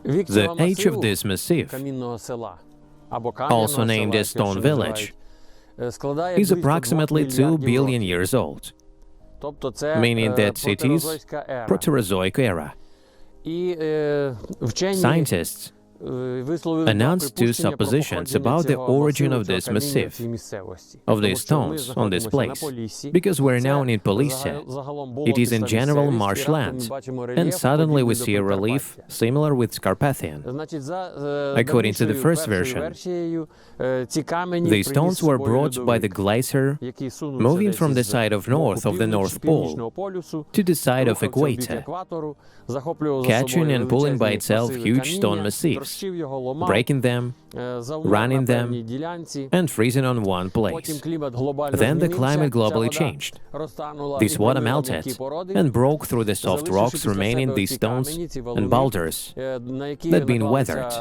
The age of this massif, also named as Stone Village, is approximately 2 billion years old, meaning that it is Proterozoic era. Scientists announced two suppositions about the origin of this massif, of these stones on this place, because we're now in Polісся. It is in general marshland, and suddenly we see a relief similar with Carpathian. According to the first version, these stones were brought by the glacier moving from the side of north of the North Pole to the side of equator, catching and pulling by itself huge stone massifs, breaking them, running them, and freezing on one place. Then the climate globally changed. This water melted and broke through the soft rocks remaining these stones and boulders that been weathered.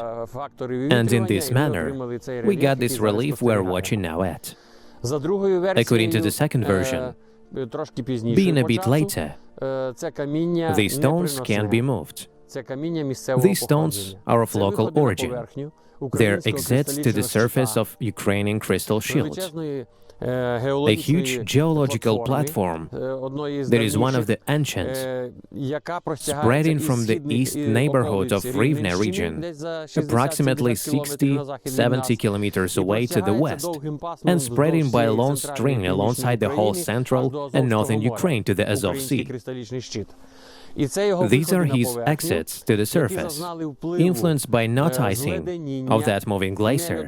And in this manner, we got this relief we're watching now at. According to the second version, being a bit later, these stones can be moved. These stones are of local origin. They're exits to the surface of Ukrainian crystal shield, a huge geological platform that is one of the ancient, spreading from the east neighborhood of Rivne region, approximately 60-70 kilometers away to the west, and spreading by a long string alongside the whole central and northern Ukraine to the Azov Sea. These are his exits to the surface, influenced by not icing of that moving glacier,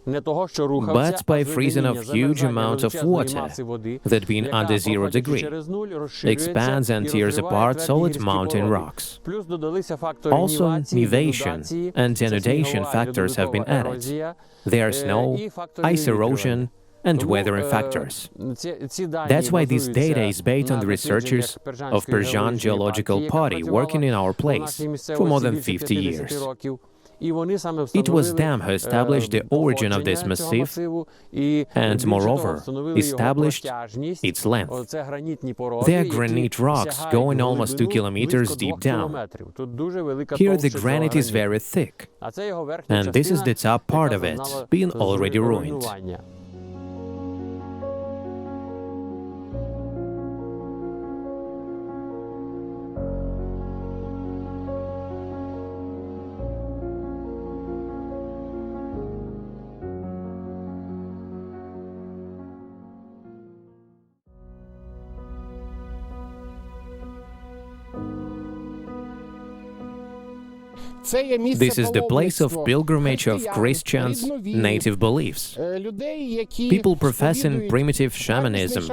but by freezing of huge amounts of water that being under 0 degree expands and tears apart solid mountain rocks. Also, nivation and denudation factors have been added. There are snow, ice erosion, and weathering factors. That's why this data is based on the researchers of Persian Geological Party working in our place for more than 50 years. It was them who established the origin of this massif and, moreover, established its length. They are granite rocks going almost 2 kilometers deep down. Here the granite is very thick, and this is the top part of it, being already ruined. This is the place of pilgrimage of Christians' native beliefs, people professing primitive shamanism,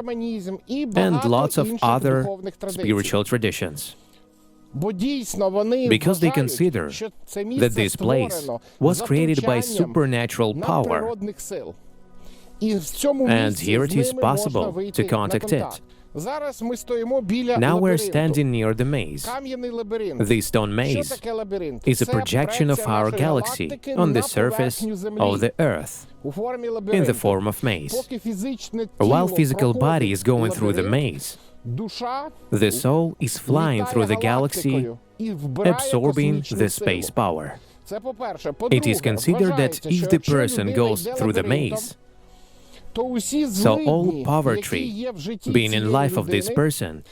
and lots of other spiritual traditions. Because they consider that this place was created by supernatural power, and here it is possible to contact it. Now we're standing near the maze. The stone maze is a projection of our galaxy on the surface of the Earth, in the form of maze. While physical body is going through the maze, the soul is flying through the galaxy, absorbing the space power. It is considered that if the person goes through the maze, so all poverty, being in life of this person,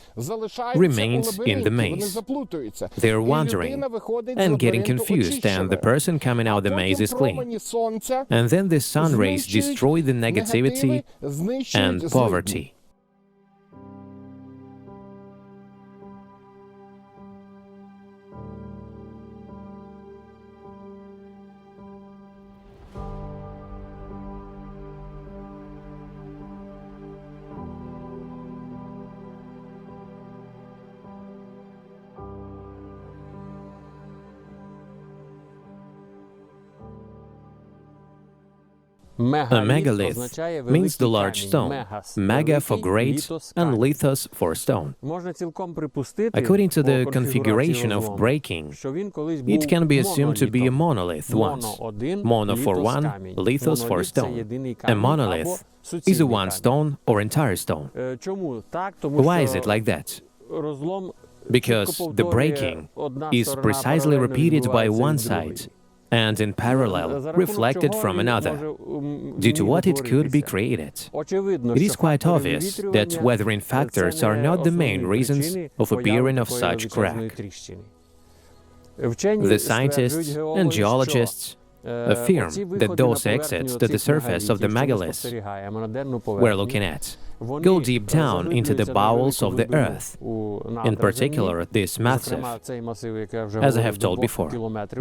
remains in the maze. They're wandering and getting confused, and the person coming out of the maze is clean. And then the sun rays destroy the negativity and poverty. A megalith means the large stone, mega for great and lithos for stone. According to the configuration of breaking, it can be assumed to be a monolith once. Mono for one, lithos for stone. A monolith is a one stone or entire stone. Why is it like that? because the breaking is precisely repeated by one side and in parallel reflected from another, due to what it could be created. It is quite obvious that weathering factors are not the main reasons of appearing of such crack. The scientists and geologists affirm that those exits to the surface of the megalith we're looking at go deep down into the bowels of the earth. In particular, this massive, as I have told before,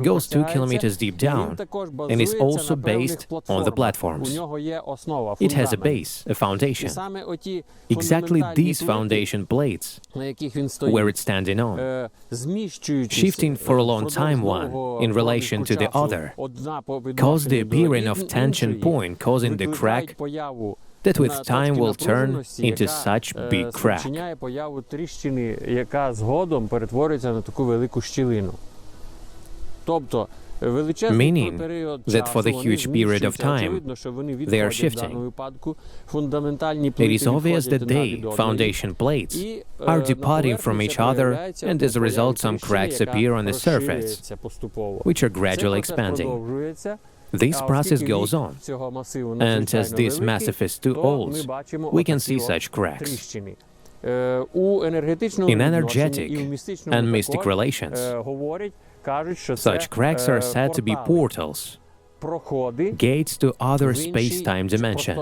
goes 2 kilometers deep down and is also based on the platforms. It has a base, a foundation. Exactly these foundation plates, where it's standing on, shifting for a long time one in relation to the other, cause the appearing of tension point causing the crack that with time will turn into such big crack. Meaning that for the huge period of time they are shifting. It is obvious that they, foundation plates, are departing from each other, and as a result some cracks appear on the surface, which are gradually expanding. This process goes on, and as this massive is too old, we can see such cracks. In energetic and mystic relations, such cracks are said to be portals, gates to other space-time dimension,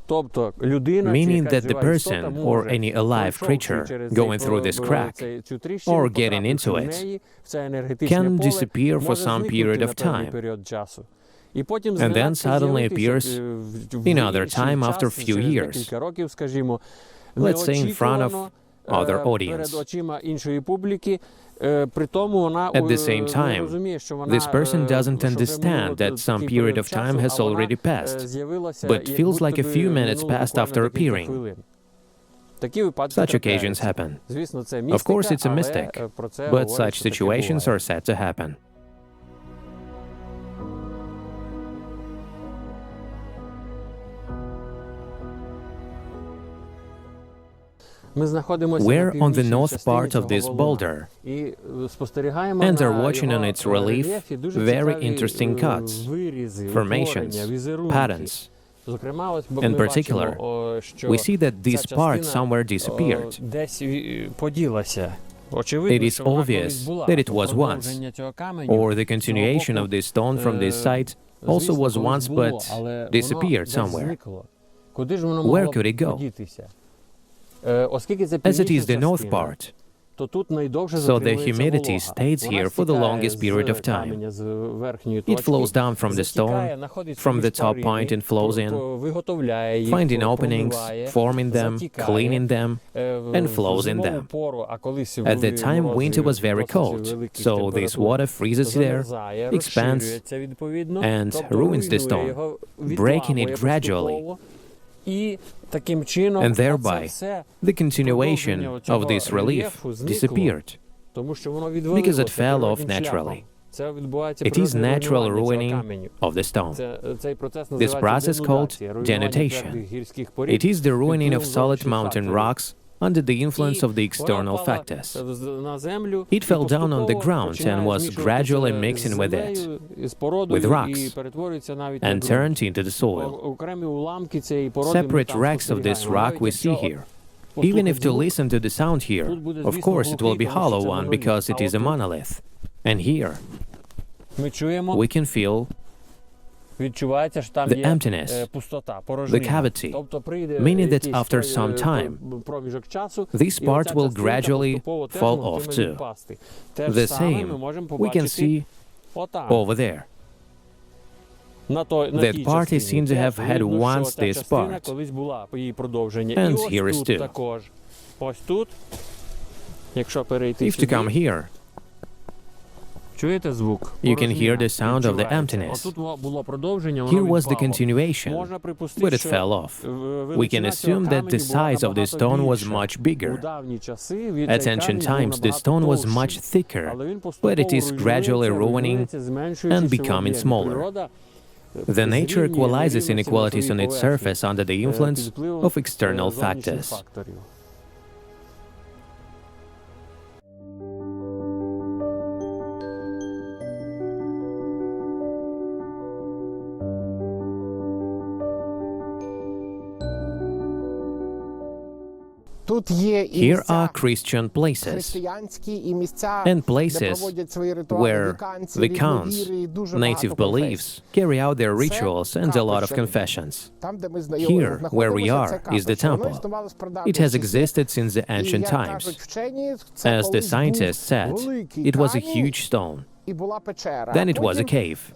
meaning that the person or any alive creature going through this crack or getting into it can disappear for some period of time and then suddenly appears in other time after a few years, let's say in front of other audience. At the same time, this person doesn't understand that some period of time has already passed, but feels like a few minutes passed after appearing. Such occasions happen. Of course, it's a mystic, but such situations are said to happen. We're on the north part of this boulder and are watching on its relief very interesting cuts, formations, patterns. In particular, we see that this part somewhere disappeared. It is obvious that it was once, or the continuation of this stone from this site also was once but disappeared somewhere. Where could it go? As it is the north part, so the humidity stays here for the longest period of time. It flows down from the stone, from the top point and flows in, finding openings, forming them, cleaning them, and flows in them. At the time, winter was very cold, so this water freezes there, expands, and ruins the stone, breaking it gradually. And thereby, the continuation of this relief disappeared, because it fell off naturally. It is natural ruining of the stone. This process called denudation. It is the ruining of solid mountain rocks under the influence of the external factors. It fell down on the ground and was gradually mixing with it, with rocks, and turned into the soil. Separate wrecks of this rock we see here. Even if to listen to the sound here, of course it will be hollow one because it is a monolith. And here, we can feel the emptiness, the cavity, meaning that after some time, this part will gradually fall off too. The same we can see over there. That part is seen to have had once this part, and here is too. If to come here, you can hear the sound of the emptiness. Here was the continuation, but it fell off. We can assume that the size of the stone was much bigger. At ancient times, the stone was much thicker, but it is gradually ruining and becoming smaller. The nature equalizes inequalities on its surface under the influence of external factors. Here are Christian places and places where vicans, native beliefs, carry out their rituals and a lot of confessions. Here, where we are, is the temple. It has existed since the ancient times. As the scientists said, it was a huge stone. Then it was a cave.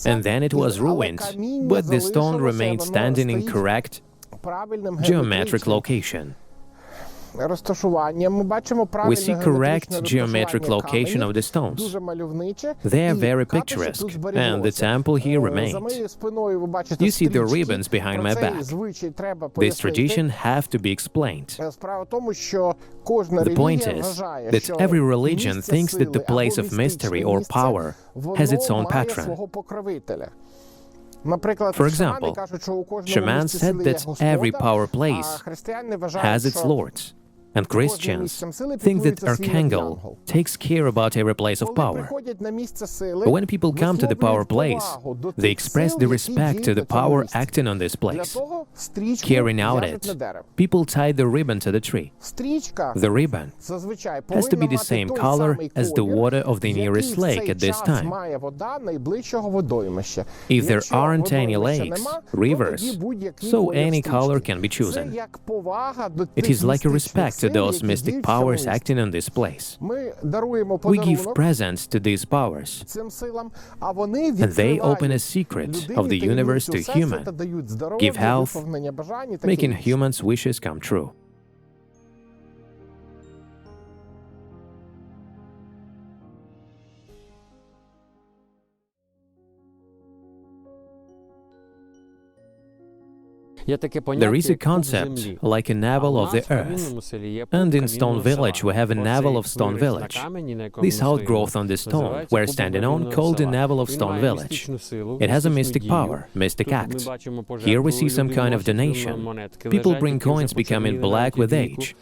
And then it was ruined, but the stone remained standing in correct geometric location. We see correct geometric location of the stones. They are very picturesque, and the temple here remained. You see the ribbons behind my back. This tradition have to be explained. The point is that every religion thinks that the place of mystery or power has its own patron. For example, shamans said that every power place has its lords. And Christians think that Archangel takes care about every place of power. But when people come to the power place, they express the respect to the power acting on this place. Carrying out it, people tie the ribbon to the tree. The ribbon has to be the same color as the water of the nearest lake at this time. If there aren't any lakes, rivers, so any color can be chosen. It is like a respect to those mystic powers acting on this place. We give presents to these powers, and they open a secret of the universe to human, give health, making humans' wishes come true. There is a concept like a navel of the earth, and in Stone Village we have a navel of Stone Village. This outgrowth on the stone we're standing on, called the navel of Stone Village. It has a mystic power, mystic act. Here we see some kind of donation. People bring coins becoming black with age.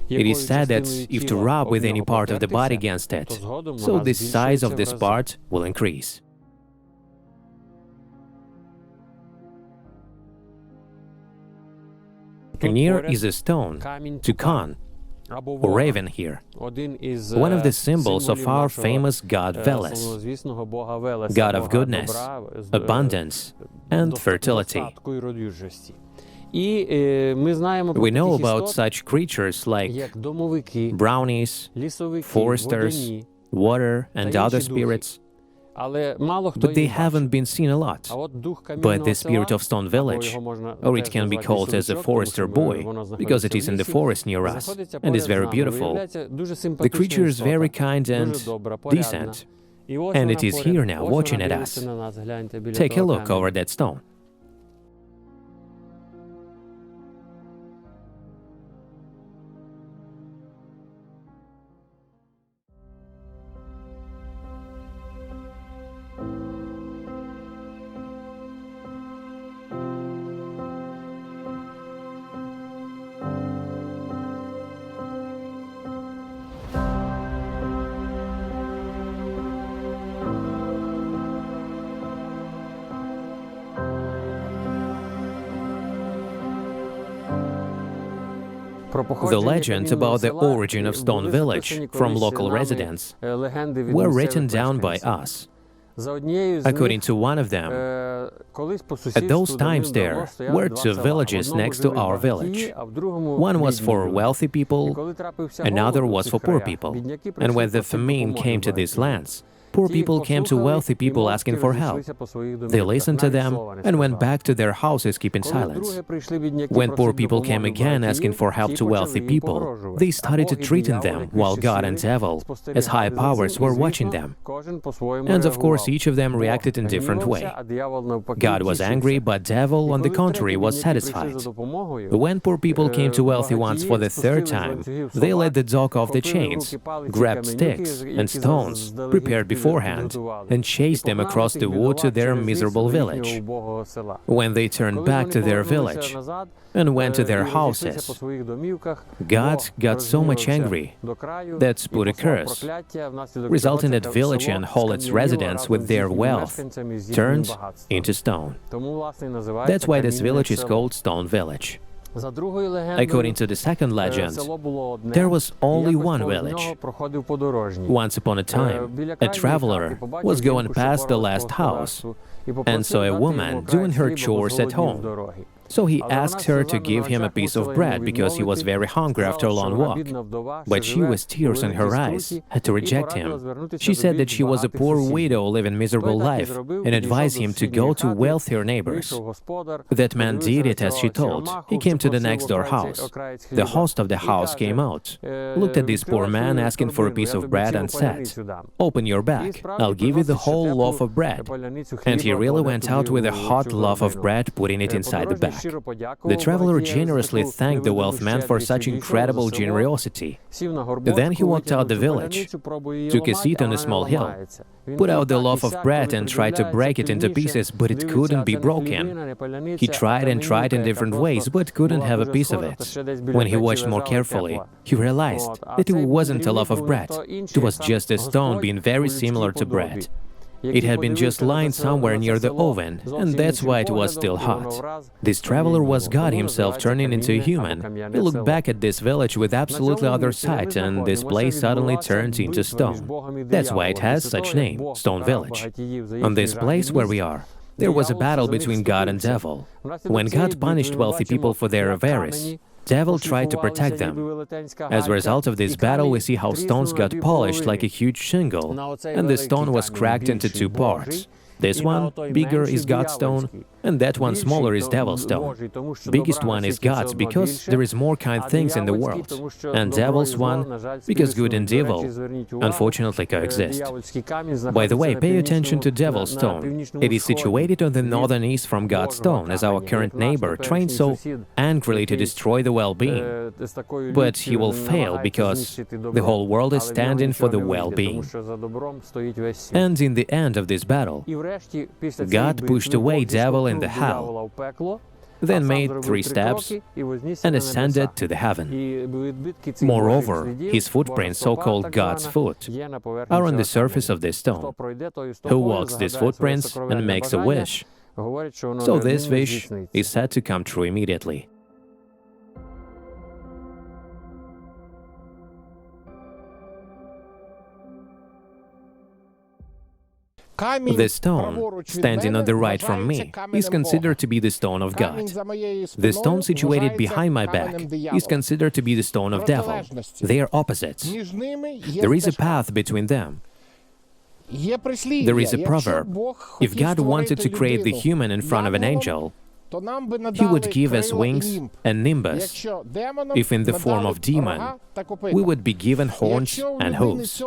It is said that if to rub with any part of the body against it, so the size of this part will increase. Near is a stone, toucan, or raven here, one of the symbols of our famous god Veles, god of goodness, abundance, and fertility. We know about such creatures like brownies, foresters, water, and other spirits, but they haven't been seen a lot. But the spirit of Stone Village, or it can be called as a forester boy, because it is in the forest near us, and is very beautiful. The creature is very kind and decent, and it is here now, watching at us. Take a look over that stone. The legends about the origin of Stone Village from local residents were written down by us. According to one of them, at those times there were two villages next to our village. One was for wealthy people, another was for poor people. And when the famine came to these lands, poor people came to wealthy people asking for help. They listened to them and went back to their houses keeping silence. When poor people came again asking for help to wealthy people, they started treating them while God and devil, as high powers, were watching them. And of course each of them reacted in different way. God was angry, but devil, on the contrary, was satisfied. When poor people came to wealthy ones for the third time, they let the dog off the chains, grabbed sticks and stones prepared beforehand, and chased them across the wood to their miserable village. When they turned back to their village and went to their houses, God got so much angry that put a curse, resulting that village and all its residents with their wealth turned into stone. That's why this village is called Stone Village. According to the second legend, there was only one village. Once upon a time, a traveler was going past the last house and saw a woman doing her chores at home. So he asked her to give him a piece of bread because he was very hungry after a long walk. But she, with tears in her eyes, had to reject him. She said that she was a poor widow living miserable life and advised him to go to wealthier neighbors. That man did it as she told. He came to the next door house. The host of the house came out, looked at this poor man asking for a piece of bread and said, "Open your bag, I'll give you the whole loaf of bread." And he really went out with a hot loaf of bread, putting it inside the bag. The traveler generously thanked the wealth man for such incredible generosity. Then he walked out the village, took a seat on a small hill, put out the loaf of bread and tried to break it into pieces, but it couldn't be broken. He tried and tried in different ways, but couldn't have a piece of it. When he watched more carefully, he realized that it wasn't a loaf of bread. It was just a stone being very similar to bread. It had been just lying somewhere near the oven, and that's why it was still hot. This traveler was God himself turning into a human. He looked back at this village with absolutely other sight, and this place suddenly turned into stone. That's why it has such name, Stone Village. On this place where we are, there was a battle between God and devil. When God punished wealthy people for their avarice, devil tried to protect them. As a result of this battle, we see how stones got polished like a huge shingle, and the stone was cracked into two parts. This one, bigger, is God's stone, and that one, smaller, is devil's stone. Biggest one is God's because there is more kind things in the world, and devil's one because good and evil unfortunately coexist. By the way, pay attention to devil's stone. It is situated on the northern east from God's stone, as our current neighbor trained so angrily to destroy the well-being. But he will fail because the whole world is standing for the well-being. And in the end of this battle, God pushed away devil in the hell, then made 3 steps and ascended to the heaven. Moreover, his footprints, so-called God's foot, are on the surface of this stone. Who walks these footprints and makes a wish, so this wish is said to come true immediately. The stone, standing on the right from me, is considered to be the stone of God. The stone situated behind my back is considered to be the stone of devil. They are opposites. There is a path between them. There is a proverb. If God wanted to create the human in front of an angel, he would give us wings and nimbus. If in the form of demon, we would be given horns and hooves.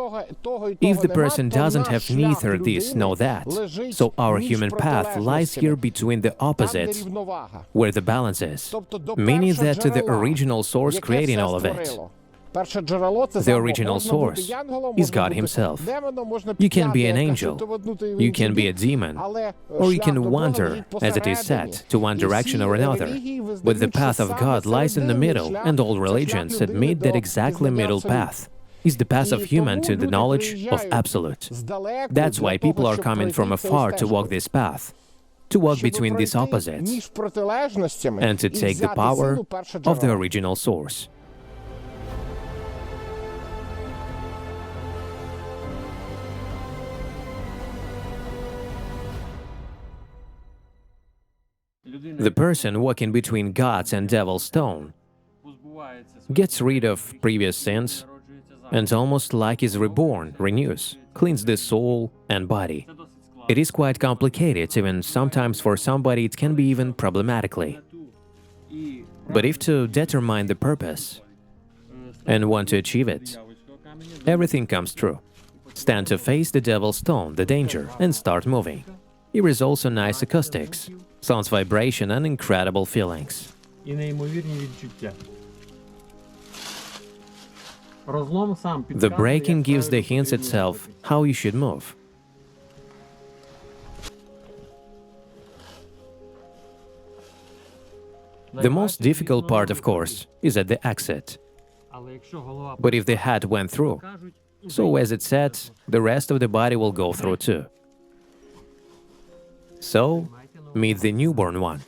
If the person doesn't have neither this nor that, so our human path lies here between the opposites, where the balance is, meaning that the original source creating all of it. The original source is God himself. You can be an angel, you can be a demon, or you can wander, as it is said, to one direction or another. But the path of God lies in the middle, and all religions admit that exactly middle path is the path of human to the knowledge of Absolute. That's why people are coming from afar to walk this path, to walk between these opposites, and to take the power of the original source. The person walking between God's and devil's stone gets rid of previous sins and almost like is reborn, renews, cleans the soul and body. It is quite complicated, even sometimes for somebody it can be even problematically. But if to determine the purpose and want to achieve it, everything comes true. Stand to face the devil's stone, the danger, and start moving. Here is also nice acoustics, sounds, vibration, and incredible feelings. The breaking gives the hints itself how you should move. The most difficult part, of course, is at the exit. But if the head went through, so as it said, the rest of the body will go through too. So, meet the newborn one.